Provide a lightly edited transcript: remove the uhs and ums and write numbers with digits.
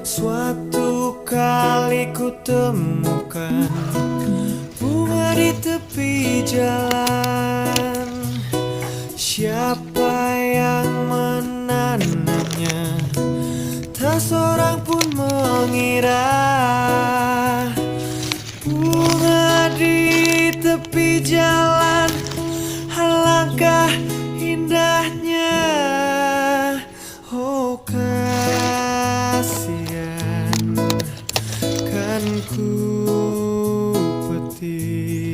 Suatu kali ku temukan bunga di tepi jalan. Siapa yang menanamnya? Tak seorang pun mengira bunga di tepi jalan alangkah indahnya. Oh kasihan, kan ku petik